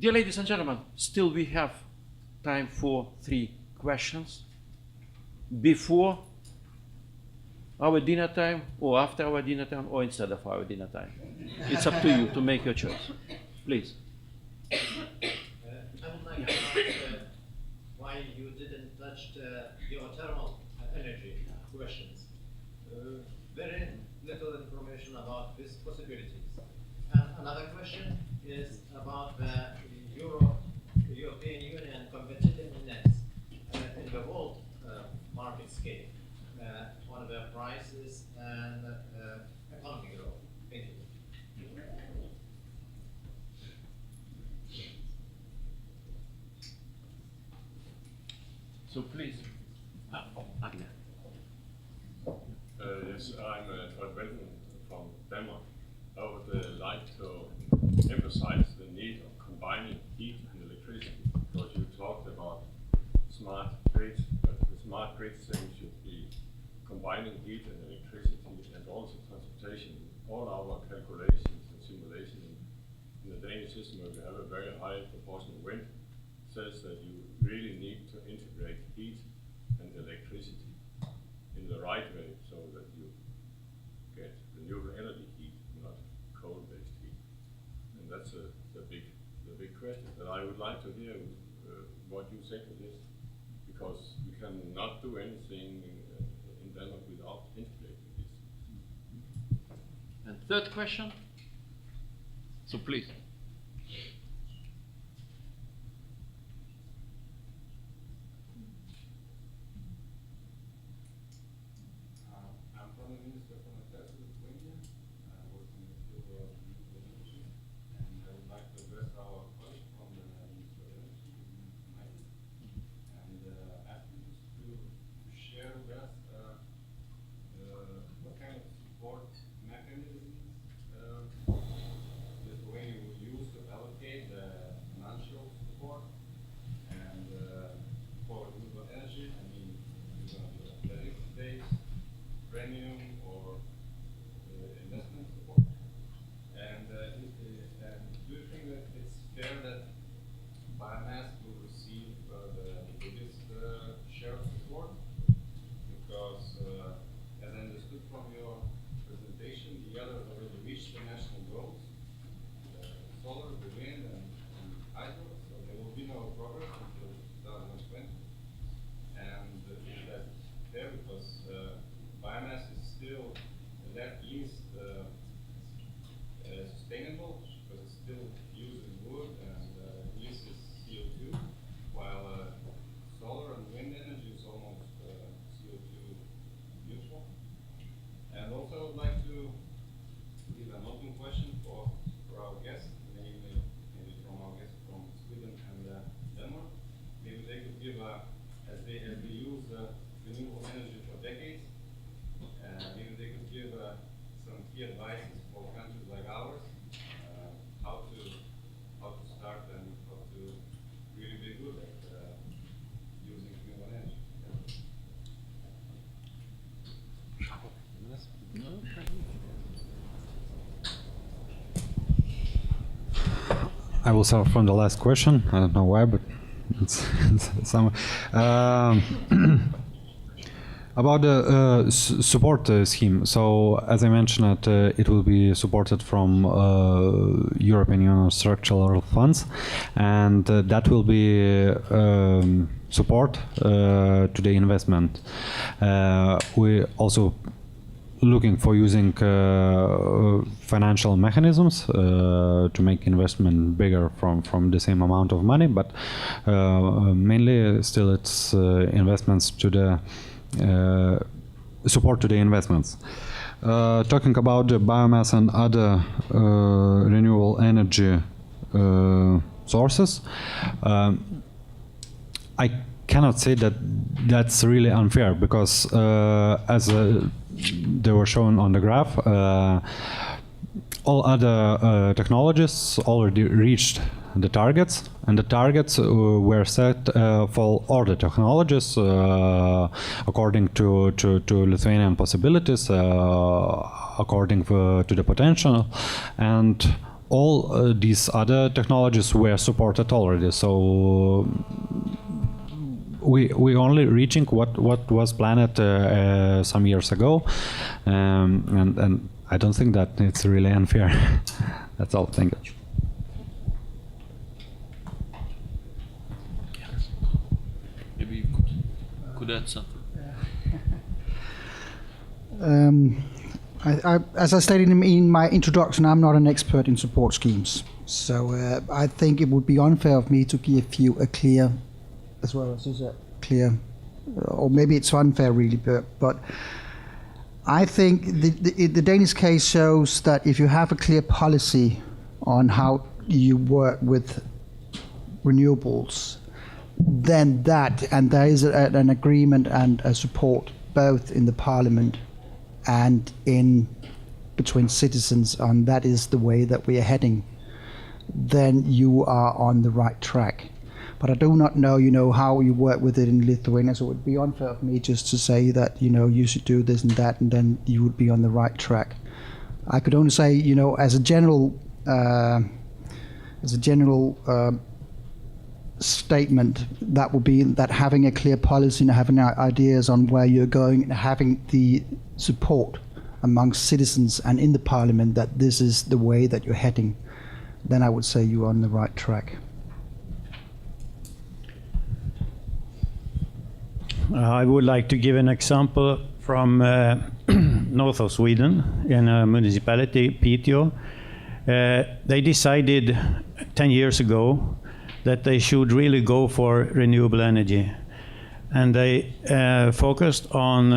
Dear ladies and gentlemen, still we have time for 3 questions before our dinner time, or after our dinner time, or instead of our dinner time. It's up to you to make your choice. Please. I would like to ask why you didn't touch the geothermal energy questions. Very little information about these possibilities. And another question is about the European Union competitiveness in the world market scale on the prices and economic growth. Thank you. So please. Yes, I'm Trond from Denmark. I would like to emphasize the need of combining heat and electricity, because you talked about smart grids, but the smart grid thing should be combining heat and electricity and also transportation. All our calculations and simulations in the Danish system, where we have a very high proportion of wind, says that you really need to integrate heat and electricity in the right way, so that you get renewable energy heat, not coal-based heat. And that's the big question. But I would like to hear what you say to this, because we cannot do anything in Denmark without integrating this. And third question. So please. Lithuania, working in the field of renewable energy, and I would like to address our colleague from the Ministry of Energy, Mike, and ask you just to share with us what kind of support mechanisms Lithuania would use to allocate the financial support and for renewable energy. I mean, is it going to be a tariff-based premium or investment support? And do you think that it's fair that biomass will receive the biggest share of support? Because as I understood from your presentation, the others already reached the national goals, the solar, the wind, and hydro, so there will be no progress until 2020. And is that fair? Because biomass is still that least sustainable, because it's still using wood and uses CO2, while solar and wind energy is almost CO2 neutral. And also I would like to give an open question for our guests, maybe from our guests from Sweden and Denmark. Maybe they could give, as they use renewable energy for decades, maybe they could give some key advices for countries like ours, how to start and how to really be good at using renewable energy. I will start from the last question. I don't know why, but it's some. About the support scheme, so as I mentioned, it will be supported from European Union structural funds, and that will be support to the investment. We also looking for using financial mechanisms to make investment bigger from the same amount of money, but mainly still it's investments to the support to the investments. Talking about the biomass and other renewable energy sources, I cannot say that that's really unfair, because as they were shown on the graph, all other technologies already reached the targets, and the targets were set for all the technologies according to Lithuanian possibilities, according to the potential, and all these other technologies were supported already. So we only reaching what was planned some years ago, and I don't think that it's really unfair. That's all. Thank you. Maybe you could add something. As I stated in my introduction, I'm not an expert in support schemes, so I think it would be unfair of me to give you a clear, as well as a clear, or maybe it's unfair really, but I think the Danish case shows that if you have a clear policy on how you work with renewables, then and there is an agreement and a support both in the parliament and in between citizens on that is the way that we are heading, then you are on the right track. But I do not know, how you work with it in Lithuania, so it would be unfair of me just to say that, you should do this and that, and then you would be on the right track. I could only say, as a general statement, that would be that having a clear policy and having ideas on where you're going and having the support amongst citizens and in the parliament that this is the way that you're heading, then I would say you're on the right track. I would like to give an example from north of Sweden in a municipality, Piteå. They decided 10 years ago that they should really go for renewable energy. And they focused on,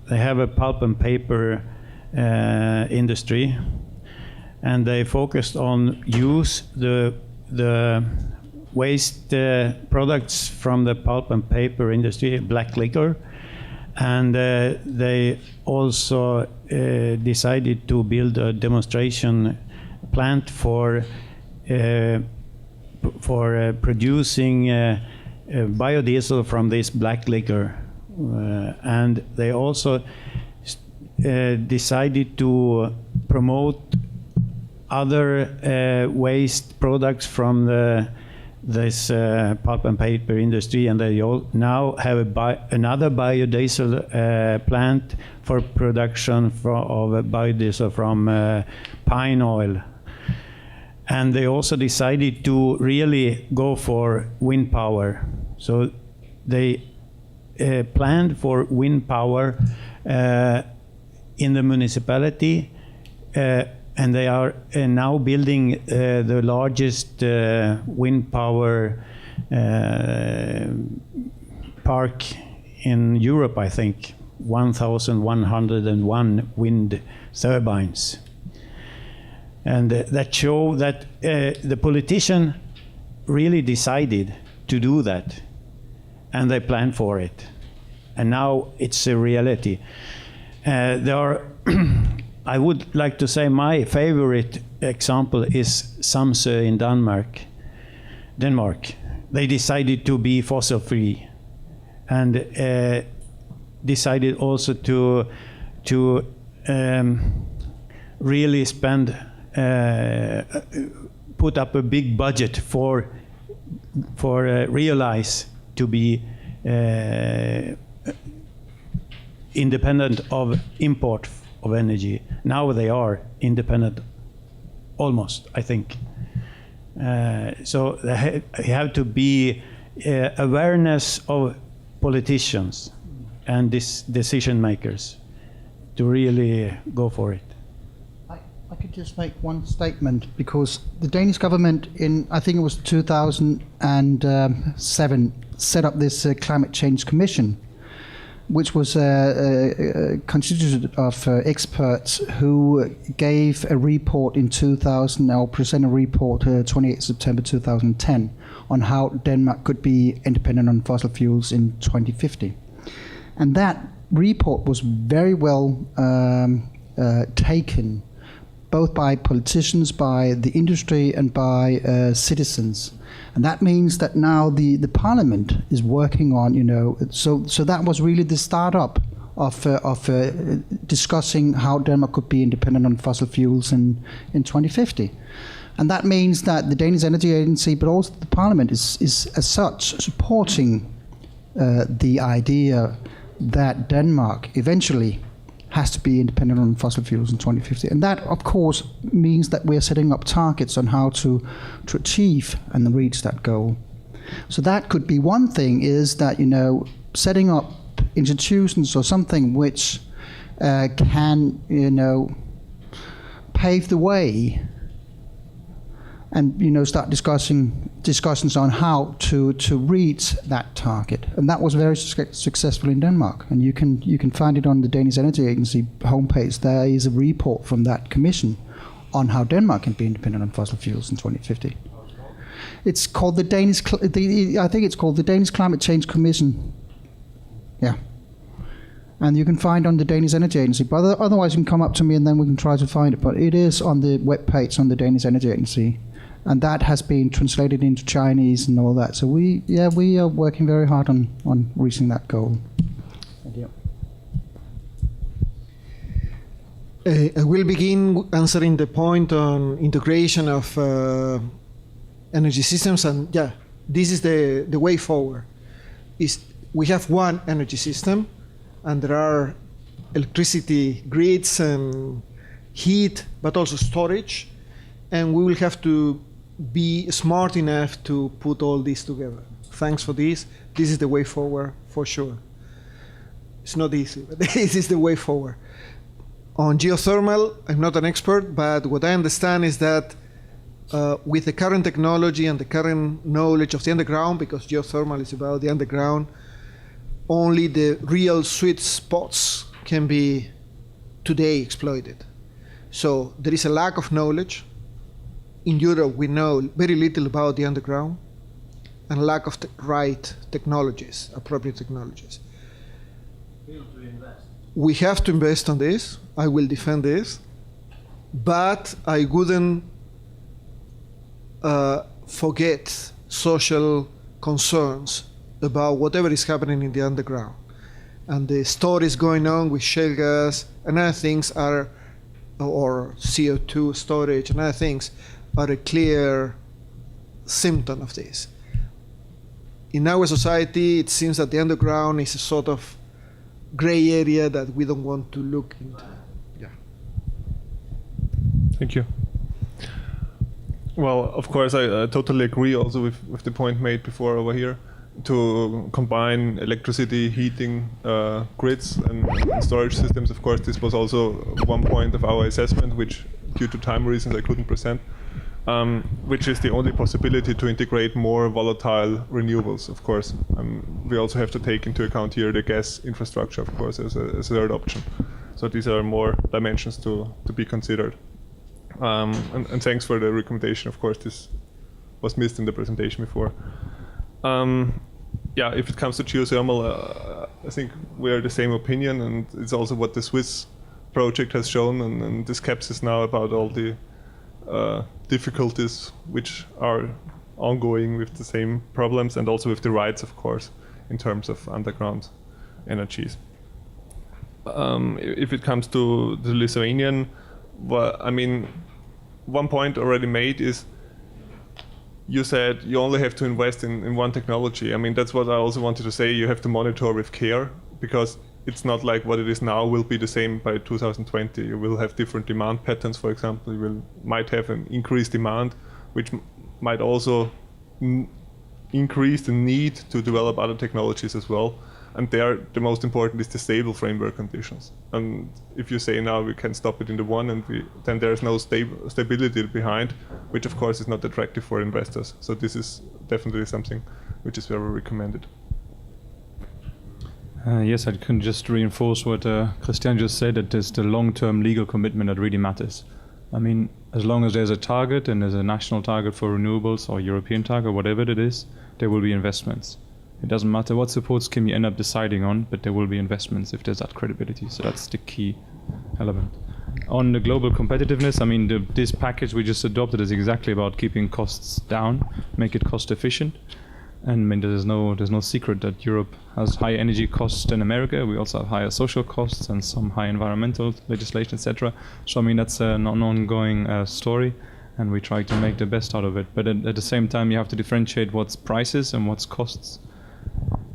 they have a pulp and paper industry, and they focused on use the waste products from the pulp and paper industry, black liquor, and they also decided to build a demonstration plant for producing biodiesel from this black liquor, and they also decided to promote other waste products from this pulp and paper industry, and they now have another biodiesel plant for production of biodiesel from pine oil. And they also decided to really go for wind power. So they planned for wind power in the municipality, and they are now building the largest wind power park in Europe, I think, 1,101 wind turbines. And that show that the politician really decided to do that, and they planned for it, and now it's a reality. There are I would like to say my favorite example is Samsø in Denmark. They decided to be fossil free, and decided also to really spend put up a big budget for realize to be independent of import of energy. Now they are independent, almost, I think. So there have to be awareness of politicians and decision makers to really go for it. I could just make one statement, because the Danish government in, I think it was 2007, set up this climate change commission, which was constituted of experts who gave a report in 2000, or present a report 28 September 2010 on how Denmark could be independent on fossil fuels in 2050. And that report was very well taken, both by politicians, by the industry, and by citizens. And that means that now the parliament is working on, so that was really the startup of discussing how Denmark could be independent on fossil fuels in 2050. And that means that the Danish Energy Agency, but also the Parliament, is as such supporting the idea that Denmark eventually has to be independent on fossil fuels in 2050. And that, of course, means that we're setting up targets on how to achieve and reach that goal. So that could be one thing, is that, setting up institutions or something which can, pave the way and, start discussions on how to reach that target. And that was very successful in Denmark. And you can find it on the Danish Energy Agency homepage. There is a report from that commission on how Denmark can be independent on fossil fuels in 2050. It's called the I think it's called the Danish Climate Change Commission. Yeah. And you can find on the Danish Energy Agency. But otherwise, you can come up to me and then we can try to find it. But it is on the webpage on the Danish Energy Agency. And that has been translated into Chinese and all that. So we are working very hard on reaching that goal. Thank you. I will begin answering the point on integration of energy systems. And this is the way forward. We have one energy system, and there are electricity grids and heat, but also storage. And we will have to be smart enough to put all this together. Thanks for this. This is the way forward for sure. It's not easy, but this is the way forward. On geothermal, I'm not an expert, but what I understand is that with the current technology and the current knowledge of the underground, because geothermal is about the underground, only the real sweet spots can be today exploited. So there is a lack of knowledge. In Europe, we know very little about the underground, and lack of right technologies, appropriate technologies. We have to invest on this. I will defend this, but I wouldn't forget social concerns about whatever is happening in the underground. And the stories going on with shale gas and other things or CO2 storage and other things are a clear symptom of this. In our society, it seems that the underground is a sort of gray area that we don't want to look into. Thank you. Well, of course, I totally agree also with the point made before over here, to combine electricity, heating, grids and storage systems. Of course, this was also one point of our assessment, which due to time reasons I couldn't present, which is the only possibility to integrate more volatile renewables, of course. We also have to take into account here the gas infrastructure, of course, as a third option. So these are more dimensions to be considered. And thanks for the recommendation. Of course, this was missed in the presentation before. If it comes to geothermal, I think we are the same opinion, and it's also what the Swiss project has shown, and the skepsis now about all the difficulties which are ongoing with the same problems, and also with the rights, of course, in terms of underground energies. If it comes to the Lithuanian, well, I mean, one point already made is, you said you only have to invest in one technology. I mean, that's what I also wanted to say. You have to monitor with care, because it's not like what it is now will be the same by 2020. You will have different demand patterns, for example. You might have an increased demand, which might also increase the need to develop other technologies as well. And there, the most important is the stable framework conditions. And if you say now we can stop it in the one, and then there's no stability behind, which of course is not attractive for investors. So this is definitely something which is very recommended. Yes, I can just reinforce what Christian just said, that it's the long-term legal commitment that really matters. I mean, as long as there's a target, and there's a national target for renewables or European target, whatever it is, there will be investments. It doesn't matter what support scheme you end up deciding on, but there will be investments if there's that credibility. So that's the key element. On the global competitiveness, I mean, this package we just adopted is exactly about keeping costs down, make it cost efficient. And I mean, there's no secret that Europe has high energy costs than America. We also have higher social costs and some high environmental legislation, etc. So I mean, that's an ongoing story. and we try to make the best out of it. But at the same time, you have to differentiate what's prices and what's costs.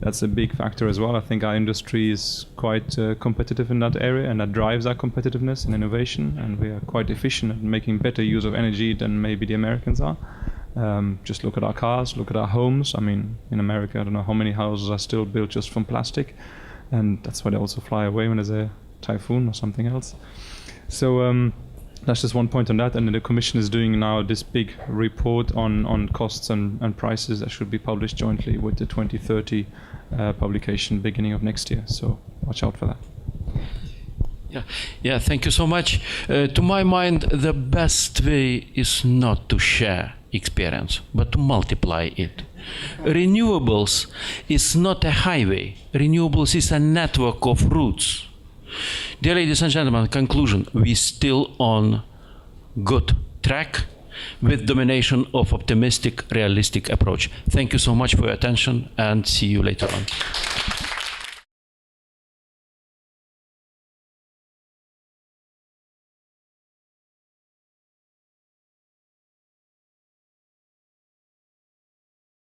That's a big factor as well. I think our industry is quite competitive in that area, and that drives our competitiveness and innovation, and we are quite efficient at making better use of energy than maybe the Americans are. Just look at our cars, look at our homes. I mean, in America, I don't know how many houses are still built just from plastic, and that's why they also fly away when there's a typhoon or something else. So that's just one point on that. And the Commission is doing now this big report on costs and prices that should be published jointly with the 2030 publication beginning of next year. So watch out for that. Yeah, thank you so much. To my mind, the best way is not to share experience, but to multiply it. Renewables is not a highway. Renewables is a network of routes. Dear ladies and gentlemen, conclusion, we still on good track with domination of optimistic, realistic approach. Thank you so much for your attention, and see you later on.